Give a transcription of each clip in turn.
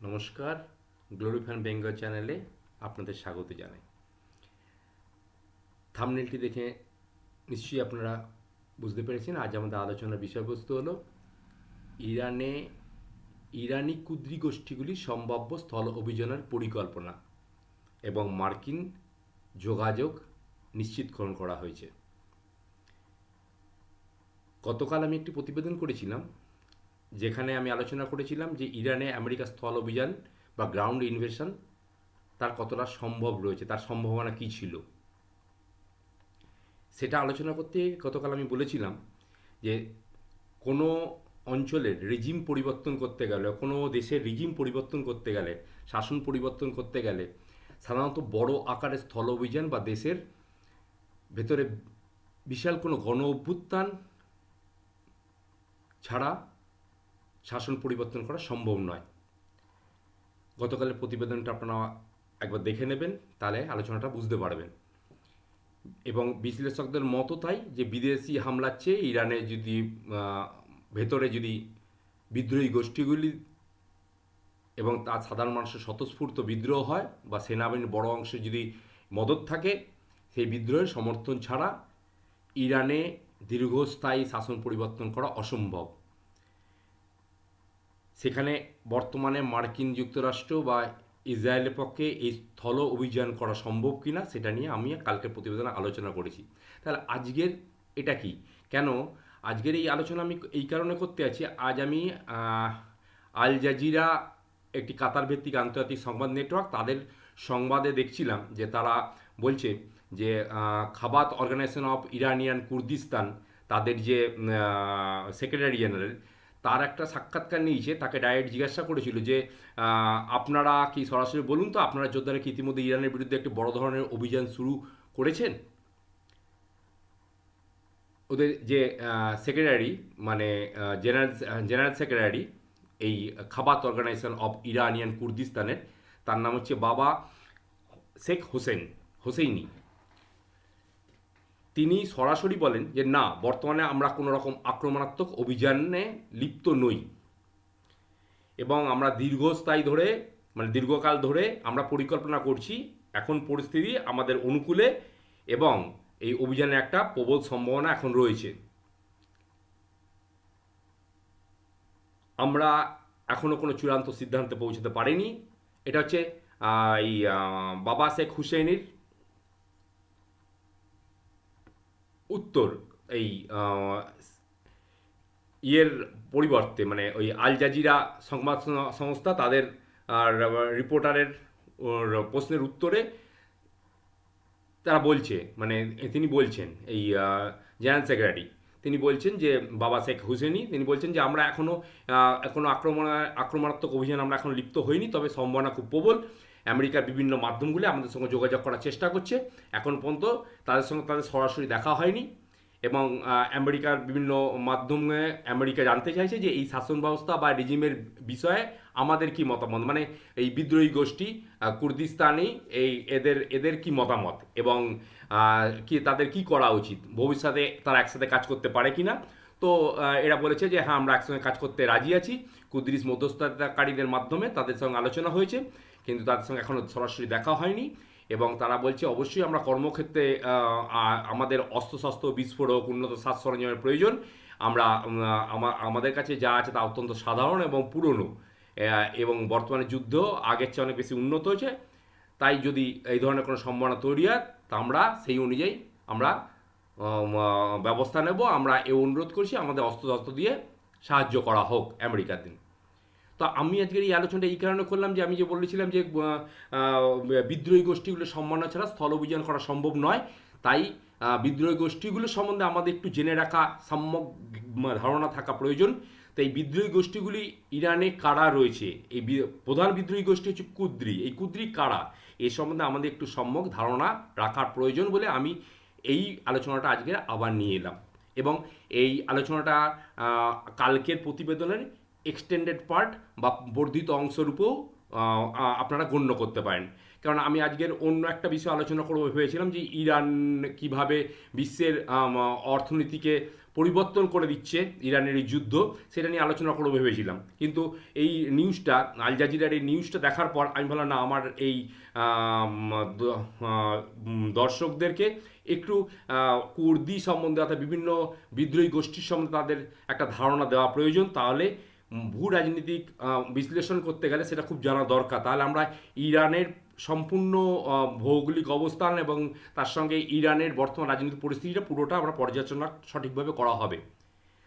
নমস্কার, glory fan Bengal চ্যানেলে আপনাদের স্বাগত জানাই। থাম্বনেলটি দেখে নিশ্চয়ই আপনারা বুঝতে পেরেছেন আজ আমাদের আলোচনার বিষয়বস্তু হলো ইরানি কুদ্রি গোষ্ঠীগুলির সম্ভাব্য স্থল অভিযানের পরিকল্পনা এবং মার্কিন যোগাযোগ নিশ্চিতকরণ করা হয়েছে। গতকাল আমি একটি প্রতিবেদন করেছিলাম যেখানে আমি আলোচনা করেছিলাম যে ইরানে আমেরিকা স্থল অভিযান বা গ্রাউন্ড ইনভেশন তার কতটা সম্ভব রয়েছে, তার সম্ভাবনা কী ছিল। সেটা আলোচনা করতে গতকাল আমি বলেছিলাম যে কোনো অঞ্চলের রিজিম পরিবর্তন করতে গেলে, কোনো দেশের রিজিম পরিবর্তন করতে গেলে, শাসন পরিবর্তন করতে গেলে সাধারণত বড় আকারের স্থল অভিযান বা দেশের ভেতরে বিশাল কোনো গণ অভ্যুত্থান ছাড়া শাসন পরিবর্তন করা সম্ভব নয়। গতকালের প্রতিবেদনটা আপনারা একবার দেখে নেবেন, তাহলে আলোচনাটা বুঝতে পারবেন। এবং বিশ্লেষকদের মতও তাই যে বিদেশি হামলার চেয়ে ইরানে যদি ভেতরে যদি বিদ্রোহী গোষ্ঠীগুলি এবং তার সাধারণ মানুষের স্বতঃস্ফূর্ত বিদ্রোহ হয় বা সেনাবাহিনীর বড় অংশে যদি মদত থাকে, সেই বিদ্রোহের সমর্থন ছাড়া ইরানে দীর্ঘস্থায়ী শাসন পরিবর্তন করা অসম্ভব। সেখানে বর্তমানে মার্কিন যুক্তরাষ্ট্র বা ইসরায়েলের পক্ষে এই স্থল অভিযান করা সম্ভব কিনা সেটা নিয়ে আমি কালকের প্রতিবেদনে আলোচনা করেছি। তাহলে আজকের এটা কি, কেন আজকের এই আলোচনা আমি এই কারণে করতে আছি, আজ আমি আল জাজিরা একটি কাতার ভিত্তিক আন্তর্জাতিক সংবাদ নেটওয়ার্ক, তাদের সংবাদে দেখছিলাম যে তারা বলছে যে খাবাত অর্গানাইজেশন অফ ইরানিয়ান কুর্দিস্তান, তাদের যে সেক্রেটারি জেনারেল, তার একটা সাক্ষাৎকার নিয়েছে। তাকে ডাইরেক্ট জিজ্ঞাসা করেছিল যে আপনারা কি সরাসরি বলুন তো, আপনারা যোদ্ধারা কি ইতিমধ্যে ইরানের বিরুদ্ধে একটি বড় ধরনের অভিযান শুরু করেছেন? ওদের যে সেক্রেটারি মানে জেনারেল সেক্রেটারি এই খাবাত অর্গানাইজেশন অফ ইরানিয়ান কুর্দিস্তানের, তার নাম হচ্ছে বাবা শেখ হোসেইনি। তিনি সরাসরি বলেন যে না, বর্তমানে আমরা কোনো রকম আক্রমণাত্মক অভিযানে লিপ্ত নই এবং আমরা দীর্ঘকাল ধরে আমরা পরিকল্পনা করছি। এখন পরিস্থিতি আমাদের অনুকূলে এবং এই অভিযানের একটা প্রবল সম্ভাবনা এখন রয়েছে। আমরা এখনও কোনো চূড়ান্ত সিদ্ধান্তে পৌঁছতে পারিনি। এটা হচ্ছে এই বাবা শেখ হুসেইনের উত্তর এই ইয়ের পরিবর্তে, মানে ওই আল জাজিরা সংবাদ সংস্থা তাদের রিপোর্টারের প্রশ্নের উত্তরে তারা বলছে, মানে তিনি বলছেন এই জেনারেল সেক্রেটারি, তিনি বলছেন যে বাবা শেখ হুসেনি, তিনি বলছেন যে আমরা এখনও আক্রমণাত্মক অভিযান আমরা এখন লিপ্ত হইনি, তবে সম্ভাবনা খুব প্রবল। আমেরিকার বিভিন্ন মাধ্যমগুলি আমাদের সঙ্গে যোগাযোগ করার চেষ্টা করছে। এখন পর্যন্ত তাদের সঙ্গে তাদের সরাসরি দেখা হয়নি এবং আমেরিকার বিভিন্ন মাধ্যমে আমেরিকা জানতে চাইছে যে এই শাসন ব্যবস্থা বা রেজিমের বিষয়ে আমাদের কি মতামত, মানে এই বিদ্রোহী গোষ্ঠী কুর্দিস্তানি এদের কি মতামত এবং কি তাদের কি করা উচিত, ভবিষ্যতে তারা একসাথে কাজ করতে পারে কি না। তো এরা বলেছে যে হ্যাঁ, আমরা একসঙ্গে কাজ করতে রাজি আছি। কুদ্রিস মধ্যস্থতাকারীদের মাধ্যমে তাদের সঙ্গে আলোচনা হয়েছে, কিন্তু তাদের সঙ্গে এখনও সরাসরি দেখা হয়নি এবং তারা বলছে অবশ্যই আমরা কর্মক্ষেত্রে আমাদের অস্ত্রশস্ত্র, বিস্ফোরক, উন্নত সাজ সরঞ্জামের প্রয়োজন। আমরা আমাদের কাছে যা আছে তা অত্যন্ত সাধারণ এবং পুরনো এবং বর্তমানে যুদ্ধ আগের চেয়ে অনেক বেশি উন্নত হয়েছে। তাই যদি এই ধরনের কোনো সম্ভাবনা তৈরি হয় তা আমরা সেই অনুযায়ী আমরা ব্যবস্থা নেব। আমরা এ অনুরোধ করছি আমাদের অস্ত্রশস্ত্র দিয়ে সাহায্য করা হোক আমেরিকার দিন। তো আমি আজকের এই আলোচনাটা এই কারণে করলাম যে আমি যে বলেছিলাম যে বিদ্রোহী গোষ্ঠীগুলোর সম্ভাবনা ছাড়া স্থল অভিযান করা সম্ভব নয়। তাই বিদ্রোহী গোষ্ঠীগুলো সম্বন্ধে আমাদের একটু জেনে রাখা, সম্যক ধারণা থাকা প্রয়োজন। তো এই বিদ্রোহী গোষ্ঠীগুলি ইরানে কারা রয়েছে, এই প্রধান বিদ্রোহী গোষ্ঠী হচ্ছে কুদ্রি। এই কুদ্রি কারা, এ সম্বন্ধে আমাদের একটু সম্যক ধারণা রাখার প্রয়োজন বলে আমি এই আলোচনাটা আজকে আবার নিয়ে এলাম এবং এই আলোচনাটা কালকের প্রতিবেদনের এক্সটেন্ডেড পার্ট বা বর্ধিত অংশরূপেও আপনারা গণ্য করতে পারেন। কারণ আমি আজকের অন্য একটা বিষয় আলোচনা করবো ভেবেছিলাম যে ইরান কিভাবে বিশ্বের অর্থনীতিকে পরিবর্তন করে দিচ্ছে ইরানের এই যুদ্ধ, সেটা নিয়ে আলোচনা করে ভেবেছিলাম। কিন্তু এই নিউজটা, আল জাজিরার এই নিউজটা দেখার পর আমি ভাবলাম না, আমার এই দর্শকদেরকে একটু কুর্দি সম্বন্ধে অর্থাৎ বিভিন্ন বিদ্রোহী গোষ্ঠীর সম্বন্ধে তাদের একটা ধারণা দেওয়া প্রয়োজন। তাহলে ভূ রাজনীতিক বিশ্লেষণ করতে গেলে সেটা খুব জানা দরকার। তাহলে আমরা ইরানের সম্পূর্ণ ভৌগোলিক অবস্থান এবং তার সঙ্গে ইরানের বর্তমান রাজনৈতিক পরিস্থিতিটা পুরোটা আমরা পর্যালোচনা সঠিকভাবে করা হবে।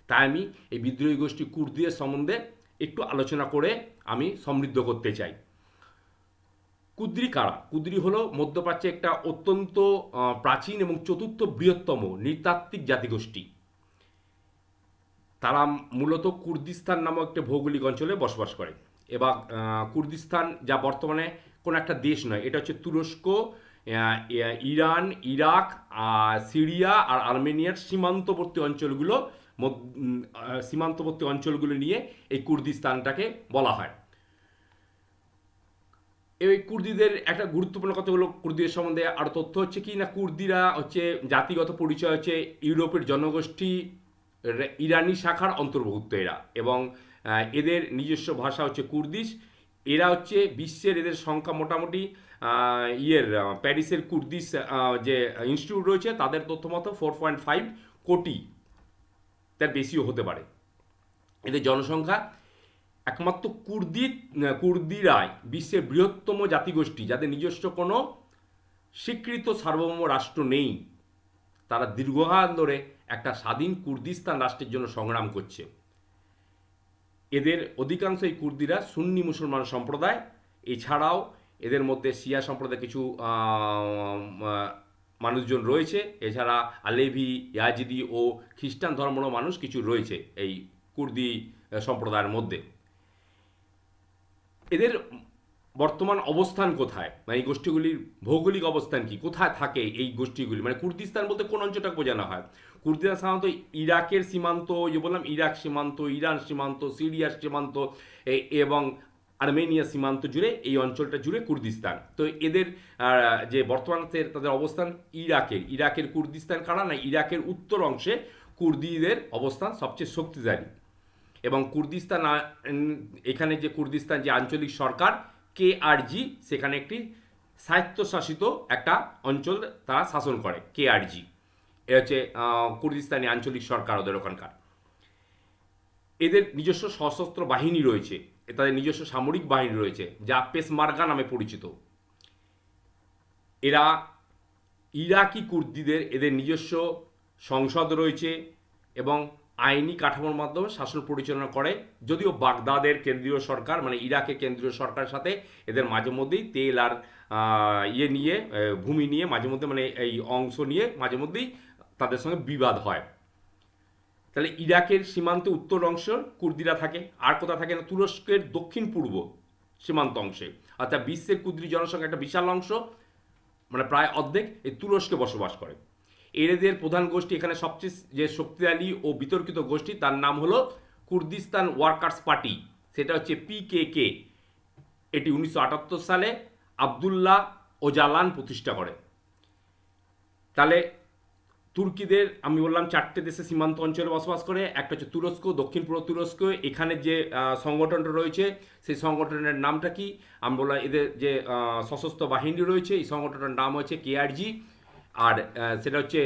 তাই আমি এই বিদ্রোহী গোষ্ঠী কুর্দিদের সম্বন্ধে একটু আলোচনা করে আমি সমৃদ্ধ করতে চাই। কুর্দি কারা? কুর্দি হলো মধ্যপ্রাচ্যে একটা অত্যন্ত প্রাচীন এবং চতুর্থ বৃহত্তম নৃতাত্ত্বিক জাতিগোষ্ঠী। তারা মূলত কুর্দিস্তান নামক একটা ভৌগোলিক অঞ্চলে বসবাস করে। এবার কুর্দিস্তান যা বর্তমানে কোনো একটা দেশ নয়, এটা হচ্ছে তুরস্ক, ইরান, ইরাক, সিরিয়া আর আর্মেনিয়ার সীমান্তবর্তী অঞ্চলগুলো নিয়ে এই কুর্দিস্তানটাকে বলা হয়। এই কুর্দিদের একটা গুরুত্বপূর্ণ কথা হলো, কুর্দিদের সম্বন্ধে আরও তথ্য হচ্ছে কি না, কুর্দিরা হচ্ছে জাতিগত পরিচয় হচ্ছে ইউরোপের জনগোষ্ঠী ইরানি শাখার অন্তর্ভুক্ত এরা, এবং এদের নিজস্ব ভাষা হচ্ছে কুর্দিশ। এরা হচ্ছে বিশ্বের, এদের সংখ্যা মোটামুটি প্যারিসের কুর্দিশ যে ইনস্টিটিউট রয়েছে তাদের তথ্য মতো 4.5 কোটি, তার বেশিও হতে পারে এদের জনসংখ্যা। একমাত্র কুর্দিরাই বিশ্বের বৃহত্তম জাতিগোষ্ঠী যাদের নিজস্ব কোনো স্বীকৃত সার্বভৌম রাষ্ট্র নেই। তারা দীর্ঘকাল ধরে একটা স্বাধীন কুর্দিস্তান রাষ্ট্রের জন্য সংগ্রাম করছে। এদের অধিকাংশ এই কুর্দিরা সুন্নি মুসলমান সম্প্রদায়। এছাড়াও এদের মধ্যে শিয়া সম্প্রদায় কিছু মানুষজন রয়েছে। এছাড়া আলেভি, ইয়াজিদি ও খ্রিস্টান ধর্মেরও মানুষ কিছু রয়েছে এই কুর্দি সম্প্রদায়ের মধ্যে। এদের বর্তমান অবস্থান কোথায়, মানে এই গোষ্ঠীগুলির ভৌগোলিক অবস্থান কি, কোথায় থাকে এই গোষ্ঠীগুলি, মানে কুর্দিস্তান বলতে কোন অঞ্চলটাকে বোঝানো হয়? কুর্দিস্তান সাধারণত ইরাকের সীমান্ত, যে বললাম ইরাক সীমান্ত, ইরান সীমান্ত, সিরিয়ার সীমান্ত এবং আর্মেনিয়া সীমান্ত জুড়ে, এই অঞ্চলটা জুড়ে কুর্দিস্তান। তো এদের যে বর্তমান তাদের অবস্থান ইরাকের কুর্দিস্তান কারা না, ইরাকের উত্তর অংশে কুর্দিদের অবস্থান সবচেয়ে শক্তিশালী। এবং কুর্দিস্তান, এখানে যে কুর্দিস্তান যে আঞ্চলিক সরকার কেআরজি, সেখানে একটি স্বায়ত্তশাসিত একটা অঞ্চল তারা শাসন করে, কেআরজি। এ হচ্ছে কুর্দিস্তানি আঞ্চলিক সরকার ওদের ওখানকার। এদের নিজস্ব সশস্ত্র বাহিনী রয়েছে, তাদের নিজস্ব সামরিক বাহিনী রয়েছে যা পেশমার্গা নামে পরিচিত। এরা ইরাকি কুর্দিদের এদের নিজস্ব সংসদ রয়েছে এবং আইনি কাঠামোর মাধ্যমে শাসন পরিচালনা করে। যদিও বাগদাদের কেন্দ্রীয় সরকার, মানে ইরাকের কেন্দ্রীয় সরকারের সাথে এদের মাঝে মধ্যেই তেল আর ভূমি নিয়ে মাঝে মধ্যে, মানে এই অংশ নিয়ে মাঝে মধ্যেই তাদের সঙ্গে বিবাদ হয়। তাহলে ইরাকের সীমান্তে উত্তর অংশ কুর্দিরা থাকে। আর কোথায় থাকে না, তুরস্কের দক্ষিণ পূর্ব সীমান্ত অংশে। অর্থাৎ বিশ্বের কুর্দি জনসংখ্যা একটা বিশাল অংশ, মানে প্রায় অর্ধেক এই তুরস্কে বসবাস করে। এদের প্রধান গোষ্ঠী, এখানে সবচেয়ে যে শক্তিশালী ও বিতর্কিত গোষ্ঠী, তার নাম হলো কুর্দিস্তান ওয়ার্কার্স পার্টি, সেটা হচ্ছে পিকেকে। এটি 1978 সালে আবদুল্লাহ ওজালান প্রতিষ্ঠা করে। তাহলে তুর্কিদের আমি বললাম 4টে দেশে সীমান্ত অঞ্চলে বসবাস করে। একটা হচ্ছে তুরস্ক, দক্ষিণ পূর্ব তুরস্ক। এখানে যে সংগঠনটা রয়েছে সেই সংগঠনের নামটা কি, আমি বললাম এদের যে সশস্ত্র বাহিনী রয়েছে এই সংগঠনের নাম হচ্ছে কেআরজি। আর সেটা হচ্ছে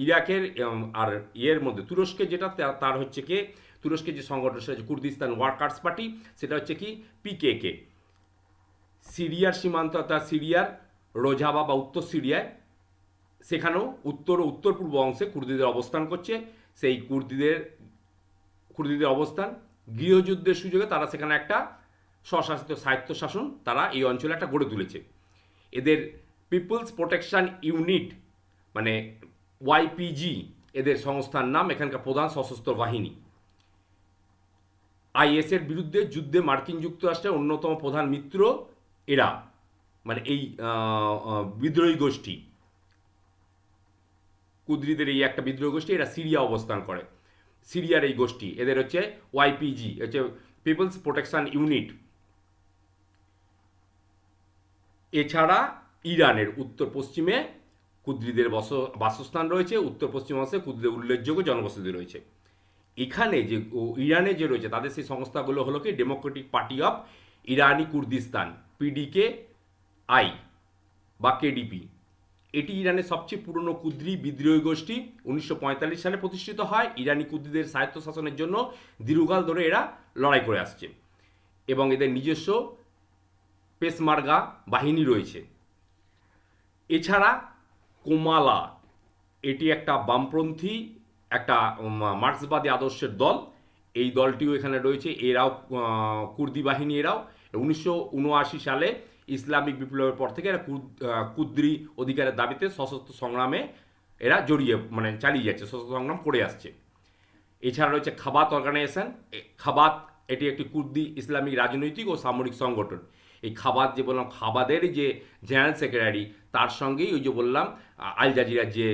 ইরাকের আর মধ্যে তুরস্কে যেটা, তার হচ্ছে কি, তুরস্কের যে সংগঠন সেটা হচ্ছে কুর্দিস্তান ওয়ার্কার্স পার্টি, সেটা হচ্ছে কি পিকেকে। সিরিয়ার সীমান্ত, অর্থাৎ সিরিয়ার রোজাবা বা উত্তর সিরিয়ায়, সেখানেও উত্তর ও উত্তর পূর্ব অংশে কুর্দিদের অবস্থান করছে। সেই কুর্দিদের অবস্থান, গৃহযুদ্ধের সুযোগে তারা সেখানে একটা স্বশাসিত স্বায়ত্তশাসন তারা এই অঞ্চলে একটা গড়ে তুলেছে। এদের পিপলস প্রোটেকশন ইউনিট, মানে ওয়াইপিজি এদের সংস্থার নাম। এখানকার প্রধান সশস্ত্র বাহিনী। আইএসের বিরুদ্ধে যুদ্ধে মার্কিন যুক্তরাষ্ট্রের অন্যতম প্রধান মিত্র এরা, মানে এই বিদ্রোহী গোষ্ঠী কুর্দিদের এই একটা বিদ্রোহী গোষ্ঠী। এরা সিরিয়া অবস্থান করে। সিরিয়ার এই গোষ্ঠী, এদের হচ্ছে ওয়াইপিজি, হচ্ছে পিপলস প্রোটেকশন ইউনিট। এছাড়া ইরানের উত্তর পশ্চিমে কুর্দিদের বাসস্থান রয়েছে, উত্তর পশ্চিমাংশে কুর্দিদের উল্লেখযোগ্য জনবসতি রয়েছে। এখানে যে ইরানে যে রয়েছে তাদের সেই সংস্থাগুলো হলো কি ডেমোক্রেটিক পার্টি অফ ইরানি কুর্দিস্তান, পিডিকে আই বা কেডিপি। এটি ইরানের সবচেয়ে পুরনো কুর্দি বিদ্রোহী গোষ্ঠী। 1945 সালে প্রতিষ্ঠিত হয়। ইরানি কুর্দিদের স্বায়ত্তশাসনের জন্য দীর্ঘকাল ধরে এরা লড়াই করে আসছে এবং এদের নিজস্ব পেশমার্গা বাহিনী রয়েছে। এছাড়া কোমালা, এটি একটা বামপন্থী একটা মার্ক্সবাদী আদর্শের দল। এই দলটিও এখানে রয়েছে। এরাও কুর্দি বাহিনী। এরাও 1979 সালে ইসলামিক বিপ্লবের পর থেকে এরা কুর্দি অধিকারের দাবিতে সশস্ত্র সংগ্রামে এরা জড়িয়ে চালিয়ে যাচ্ছে, সশস্ত্র সংগ্রাম করে আসছে। এছাড়া রয়েছে খাবাত অর্গানাইজেশন। খাবাত এটি একটি কুর্দি ইসলামিক রাজনৈতিক ও সামরিক সংগঠন। এই খাবাত যে বললাম, খাবাদের যে জেনারেল সেক্রেটারি, তার সঙ্গেই ওই যে বললাম আল জাজিরার যে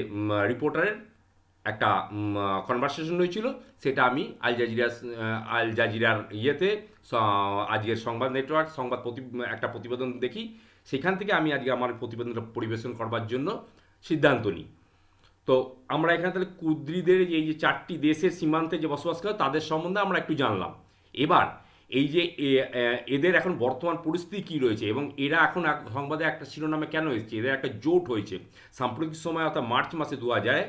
রিপোর্টারের একটা কনভারসেশন হয়েছিল, সেটা আমি আল জাজিরার ইয়েতে আজকের সংবাদ নেটওয়ার্ক একটা প্রতিবেদন দেখি। সেখান থেকে আমি আজকে আমার প্রতিবেদনটা পরিবেশন করবার জন্য সিদ্ধান্ত নিই। তো আমরা এখানে তাহলে কুর্দিদের এই যে 4টি দেশের সীমান্তে যে বসবাস করে তাদের সম্বন্ধে আমরা একটু জানলাম। এবার এই যে এদের এখন বর্তমান পরিস্থিতি কী রয়েছে এবং এরা এখন সংবাদে একটা শিরোনামে কেন এসেছে, এদের একটা জোট হয়েছে সাম্প্রতিক সময়, অর্থাৎ মার্চ মাসে 2000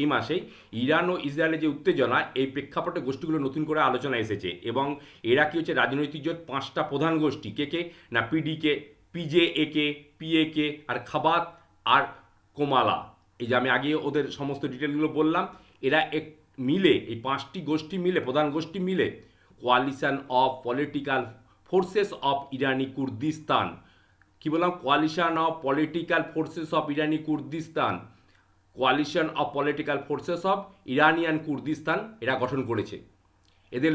এই মাসেই ইরান ও ইসরায়েলের যে উত্তেজনা, এই প্রেক্ষাপটে গোষ্ঠীগুলো নতুন করে আলোচনা এসেছে এবং এরা কি হচ্ছে রাজনৈতিক জোট 5টা প্রধান গোষ্ঠী। কে না, পিডিকে, পিজেএকে, পিএকে আর খাবাত আর কোমালা। এই যে আমি আগে ওদের সমস্ত ডিটেলগুলো বললাম, এরা মিলে, এই 5টি গোষ্ঠী মিলে, প্রধান গোষ্ঠী মিলে coalition of political forces of ইরানি কুর্দিস্তান, কি বললাম, coalition of political forces of ইরানি Kurdistan, coalition of political forces of Iranian Kurdistan এরা গঠন করেছে। এদের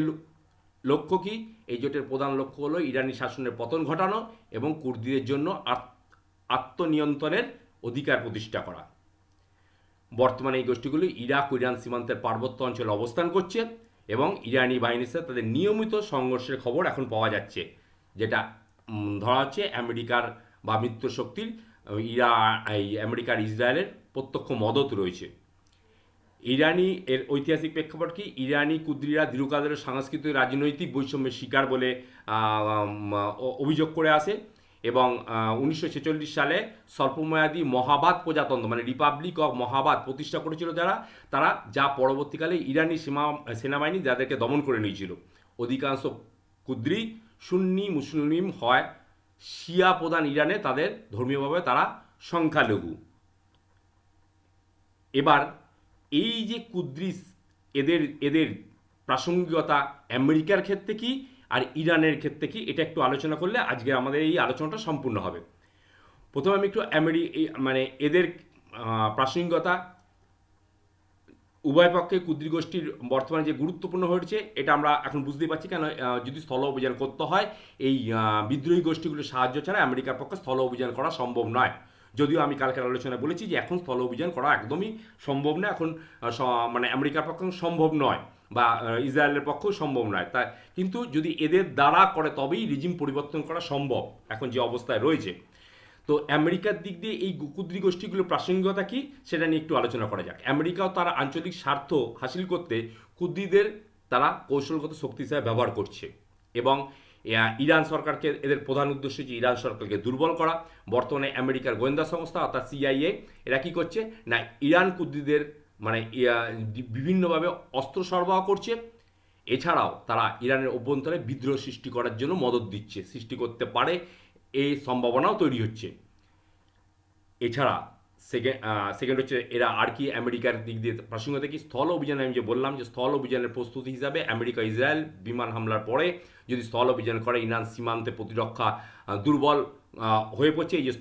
লক্ষ্য কি? এই জোটের প্রধান লক্ষ্য হলো ইরানি শাসনের পতন ঘটানো এবং কুর্দিদের জন্য আত্মনিয়ন্ত্রণের অধিকার প্রতিষ্ঠা করা। বর্তমানে এই গোষ্ঠীগুলি ইরাক ও ইরান সীমান্তের পার্বত্য অঞ্চলে অবস্থান করছে এবং ইরানি বাহিনীর সাথে তাদের নিয়মিত সংঘর্ষের খবর এখন পাওয়া যাচ্ছে, যেটা ধরা হচ্ছে আমেরিকার বা মিত্র শক্তির আমেরিকার ইসরায়েলের প্রত্যক্ষ মদত রয়েছে। ইরানি এর ঐতিহাসিক প্রেক্ষাপট কি? ইরানি কুর্দিরা দীর্ঘকাল ধরে সাংস্কৃতিক রাজনৈতিক বৈষম্যের শিকার বলে অভিযোগ করে আসে এবং 1946 সালে স্বল্পমেয়াদী মহাবাদ প্রজাতন্ত্র রিপাবলিক অফ মহাবাদ প্রতিষ্ঠা করেছিল তারা, যা পরবর্তীকালে ইরানি সেনাবাহিনী যাদেরকে দমন করে নিয়েছিল। অধিকাংশ কুর্দি সুন্নি মুসলিম হয়, শিয়া প্রধান ইরানে তাদের ধর্মীয়ভাবে তারা সংখ্যালঘু। এবার এই যে কুর্দি, এদের প্রাসঙ্গিকতা আমেরিকার ক্ষেত্রে কি আর ইরানের ক্ষেত্রে কি, এটা একটু আলোচনা করলে আজকে আমাদের এই আলোচনাটা সম্পূর্ণ হবে। প্রথমে আমি একটু এদের প্রাসঙ্গিকতা, উভয় পক্ষে কুর্দি গোষ্ঠীর বর্তমানে যে গুরুত্বপূর্ণ হয়েছে এটা আমরা এখন বুঝতেই পারছি। কেন, যদি স্থল অভিযান করতে হয়, এই বিদ্রোহী গোষ্ঠীগুলোর সাহায্য ছাড়া আমেরিকার পক্ষে স্থল অভিযান করা সম্ভব নয়। যদিও আমি কালকের আলোচনায় বলেছি যে এখন স্থল অভিযান করা একদমই সম্ভব নয়, এখন আমেরিকার পক্ষে সম্ভব নয় বা ইসরায়েলের পক্ষেও সম্ভব নয়। তাই কিন্তু যদি এদের দ্বারা করে তবেই রিজিম পরিবর্তন করা সম্ভব এখন যে অবস্থায় রয়েছে। তো আমেরিকার দিক দিয়ে এই কুর্দি গোষ্ঠীগুলোর প্রাসঙ্গিকতা কী সেটা নিয়ে একটু আলোচনা করা যাক। আমেরিকাও তার আঞ্চলিক স্বার্থ হাসিল করতে কুর্দিদের তারা কৌশলগত শক্তি হিসাবে ব্যবহার করছে এবং ইরান সরকারকে, এদের প্রধান উদ্দেশ্য যে ইরান সরকারকে দুর্বল করা। বর্তমানে আমেরিকার গোয়েন্দা সংস্থা অর্থাৎ সিআইএ এরা কী করছে না, ইরান কুর্দিদের বিভিন্নভাবে অস্ত্র সরবরাহ করছে। এছাড়াও তারা ইরানের অভ্যন্তরে বিদ্রোহ সৃষ্টি করার জন্য মদত দিচ্ছে, সৃষ্টি করতে পারে, এই সম্ভাবনাও তৈরি হচ্ছে। এছাড়া সেকেন্ড হচ্ছে এরা আর কি আমেরিকার দিক দিয়ে প্রাসঙ্গিকতা কি, স্থল অভিযানে আমি যে বললাম যে স্থল অভিযানের প্রস্তুতি হিসাবে আমেরিকা ইসরায়েল বিমান হামলার পরে যদি স্থল অভিযান করে, ইরান সীমান্তে প্রতিরক্ষা দুর্বল হয়ে পড়ছে। এই যে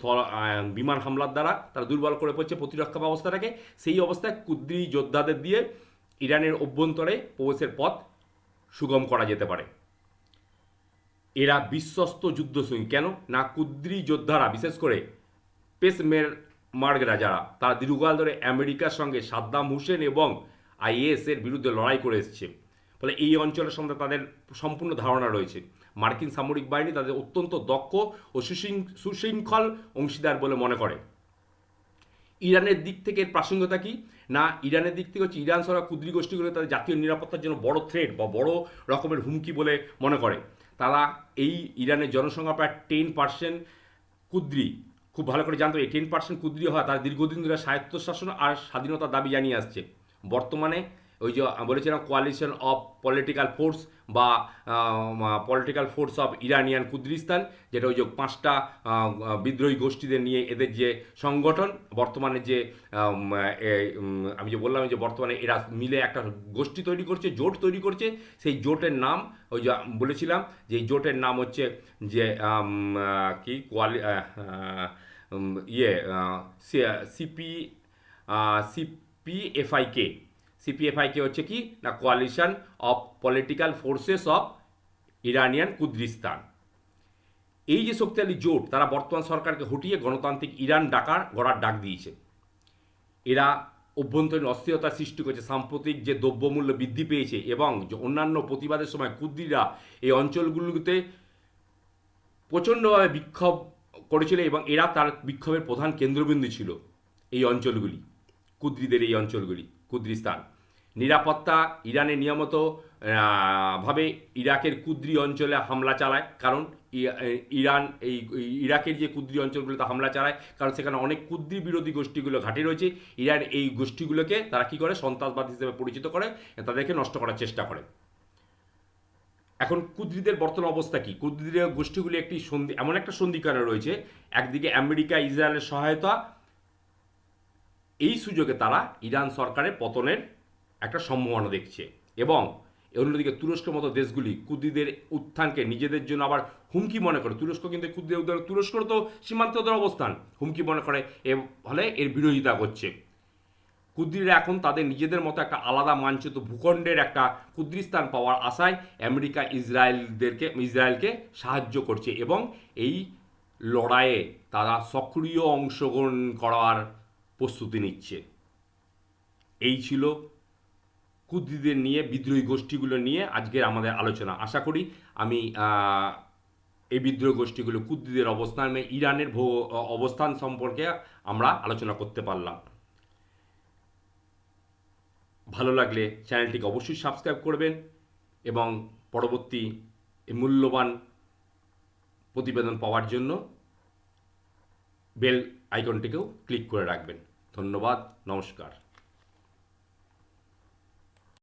বিমান হামলার দ্বারা তারা দুর্বল করে পড়ছে প্রতিরক্ষা ব্যবস্থাটাকে। সেই অবস্থায় কুর্দি যোদ্ধাদের দিয়ে ইরানের অভ্যন্তরে প্রবেশের পথ সুগম করা যেতে পারে। এরা বিশ্বস্ত যুদ্ধসঙ্গী। কেন না, কুর্দি যোদ্ধারা বিশেষ করে পেশমেরমার্গরা যারা, তারা দীর্ঘকাল ধরে আমেরিকার সঙ্গে সাদ্দাম হুসেন এবং আইএস এর বিরুদ্ধে লড়াই করে এসছে। ফলে এই অঞ্চলের সম্বন্ধে তাদের সম্পূর্ণ ধারণা রয়েছে। মার্কিন সামরিক বাহিনী তাদের অত্যন্ত দক্ষ ও সুশৃঙ্খল অংশীদার বলে মনে করে। ইরানের দিক থেকে এর প্রাসঙ্গিকতা কি? না, ইরানের দিক থেকে হচ্ছে ইরান সরকার কুদ্রি গোষ্ঠীগুলো তাদের জাতীয় নিরাপত্তার জন্য বড় থ্রেট বা বড় রকমের হুমকি বলে মনে করে। তারা এই ইরানের জনসংখ্যা প্রায় 10% কুদ্রি, খুব ভালো করে জানতে হবে এই 10% কুদ্রি হয় তারা দীর্ঘদিন ধরে স্বায়ত্তশাসন আর স্বাধীনতার দাবি জানিয়ে আসছে। বর্তমানে ওই যে বলেছিলাম কোয়ালিশন অফ পলিটিক্যাল ফোর্স বা পলিটিক্যাল ফোর্স অফ ইরানিয়ান কুদ্রিস্তান, যেটা ওই যে 5টা বিদ্রোহী গোষ্ঠীদের নিয়ে এদের যে সংগঠন, বর্তমানে যে আমি যে বললাম যে বর্তমানে এরা মিলে একটা গোষ্ঠী তৈরি করছে, জোট তৈরি করছে। সেই জোটের নাম ওই যে বলেছিলাম যে এই জোটের নাম হচ্ছে যে কি ইয়ে সিপি সিপিএফআইকে। সিপিএফআইকে হচ্ছে কি না coalition of political forces of Iranian Kurdistan. এই যে শক্তিশালী জোট তারা বর্তমান সরকারকে হটিয়ে গণতান্ত্রিক ইরান গড়ার ডাক দিয়েছে। এরা অভ্যন্তরীণ অস্থিরতা সৃষ্টি করেছে, সাম্প্রতিক যে দ্রব্যমূল্য বৃদ্ধি পেয়েছে এবং যে অন্যান্য প্রতিবাদের সময় কুর্দিরা এই অঞ্চলগুলোতে প্রচণ্ডভাবে বিক্ষোভ করেছিল এবং এরা তার বিক্ষোভের প্রধান কেন্দ্রবিন্দু ছিল এই অঞ্চলগুলি, কুর্দিদের এই অঞ্চলগুলি, কুর্দিস্তান। নিরাপত্তা ইরানে নিয়মিত ভাবে ইরাকের কুর্দি অঞ্চলে হামলা চালায়, কারণ ইরান এই ইরাকের যে কুর্দি অঞ্চলগুলোতে হামলা চালায় কারণ সেখানে অনেক কুর্দি বিরোধী গোষ্ঠীগুলো ঘাঁটি রয়েছে। ইরান এই গোষ্ঠীগুলোকে তারা কী করে সন্ত্রাসবাদ হিসেবে পরিচিত করে, তাদেরকে নষ্ট করার চেষ্টা করে। এখন কুর্দিদের বর্তমান অবস্থা কি? কুর্দিদের গোষ্ঠীগুলি একটি সন্ধি, এমন একটা সন্ধিকারে রয়েছে, একদিকে আমেরিকা ইসরায়েলের সহায়তা, এই সুযোগে তারা ইরান সরকারের পতনের একটা সম্ভাবনা দেখছে এবং অন্যদিকে তুরস্কের মতো দেশগুলি কুর্দিদের উত্থানকে নিজেদের জন্য আবার হুমকি মনে করে। তুরস্ক কিন্তু কুর্দিদের, তুরস্কর তো সীমান্তদের অবস্থান হুমকি মনে করে, ফলে এর বিরোধিতা করছে। কুর্দিরা এখন তাদের নিজেদের মতো একটা আলাদা মানচিত্র ভূখণ্ডের একটা কুর্দিস্তান পাওয়ার আশায় আমেরিকা ইসরায়েলকে সাহায্য করছে এবং এই লড়াইয়ে তারা সক্রিয় অংশগ্রহণ করার প্রস্তুতি নিচ্ছে। এই ছিল কুর্দিদের নিয়ে, বিদ্রোহী গোষ্ঠীগুলো নিয়ে আজকের আমাদের আলোচনা। আশা করি আমি এই বিদ্রোহী গোষ্ঠীগুলো কুর্দিদের অবস্থান, ইরানের অবস্থান সম্পর্কে আমরা আলোচনা করতে পারলাম। ভালো লাগলে চ্যানেলটিকে অবশ্যই সাবস্ক্রাইব করবেন এবং পরবর্তী এই মূল্যবান প্রতিবেদন পাওয়ার জন্য বেল আইকনটিকেও ক্লিক করে রাখবেন। ধন্যবাদ, নমস্কার।